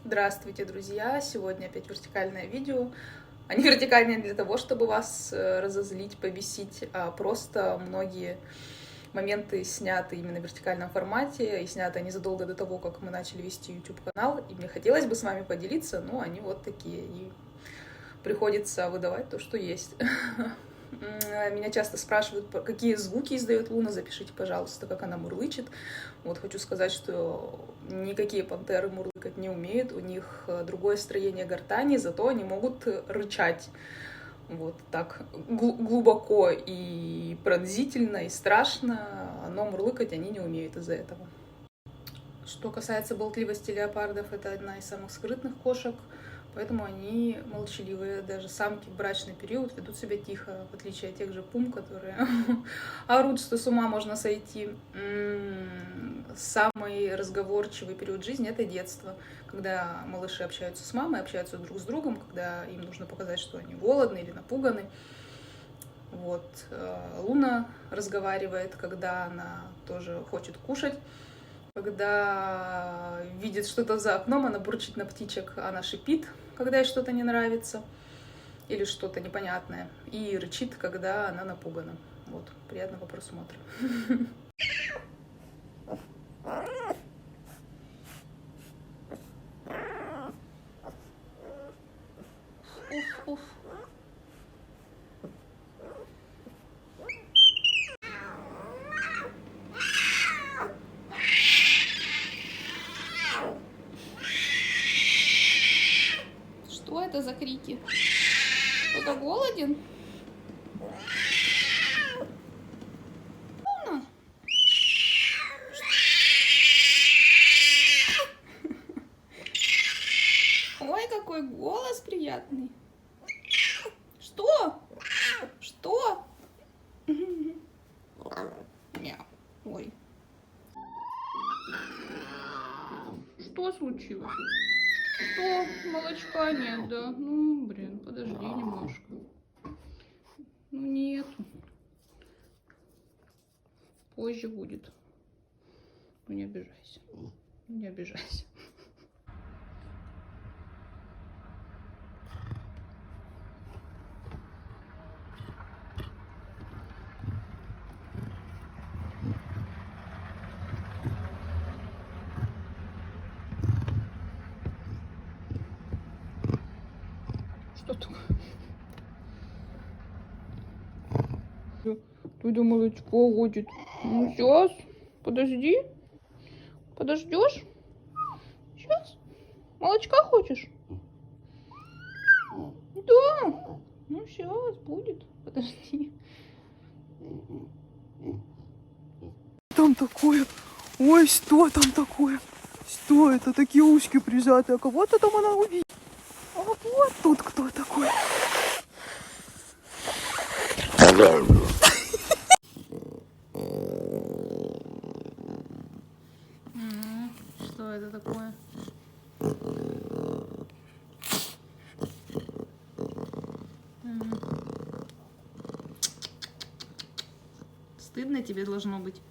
Здравствуйте, друзья! Сегодня опять вертикальное видео. А не вертикальное для того, чтобы вас разозлить, побесить, а просто многие моменты сняты именно в вертикальном формате, и сняты они задолго до того, как мы начали вести YouTube-канал, и мне хотелось бы с вами поделиться, но они вот такие, и приходится выдавать то, что есть. Меня часто спрашивают, какие звуки издает Луна, запишите, пожалуйста, как она мурлычет. Вот хочу сказать, что никакие пантеры мурлыкать не умеют, у них другое строение гортани, зато они могут рычать вот так глубоко и пронзительно, и страшно, но мурлыкать они не умеют из-за этого. Что касается болтливости леопардов, это одна из самых скрытных кошек, поэтому они молчаливые. Даже самки в брачный период ведут себя тихо, в отличие от тех же пум, которые орут, что с ума можно сойти. Самый разговорчивый период жизни — это детство, когда малыши общаются с мамой, общаются друг с другом, когда им нужно показать, что они голодны или напуганы. Вот. Луна разговаривает, когда она тоже хочет кушать. Когда видит что-то за окном, она бурчит на птичек, она шипит, когда ей что-то не нравится или что-то непонятное, и рычит, когда она напугана. Вот, приятного просмотра. Уф. Что это за крики? Кто-то голоден? Луна? Ой, какой голос приятный. Что? Что? Мяу. Ой. Что случилось? Что? Молочка нет, да? Ну, блин, подожди немножко. Ну, нету. Позже будет. Ну, не обижайся. Не обижайся. Что такое? Туда молочко хочет. Ну, сейчас. Подожди. Подождешь? Сейчас. Молочка хочешь? Да. Ну, сейчас будет. Подожди. Там такое? Ой, что там такое? Что это? Такие ушки прижаты. А кого-то там она увидела. А вот тут кто такой? Что это такое? Стыдно тебе должно быть.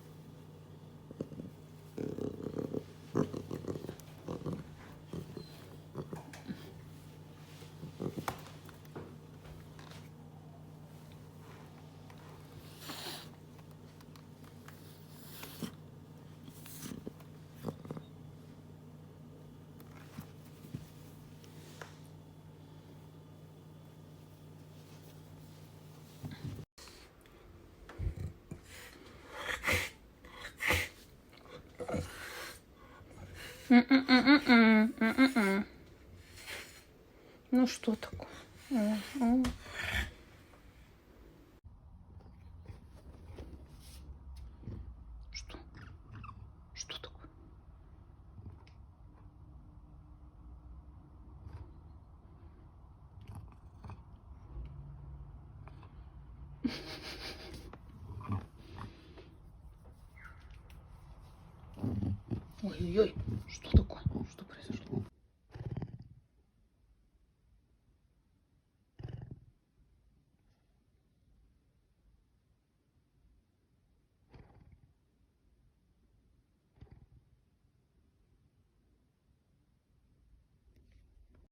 Ну что такое? Что? Что такое? Ой-ой-ой, что такое?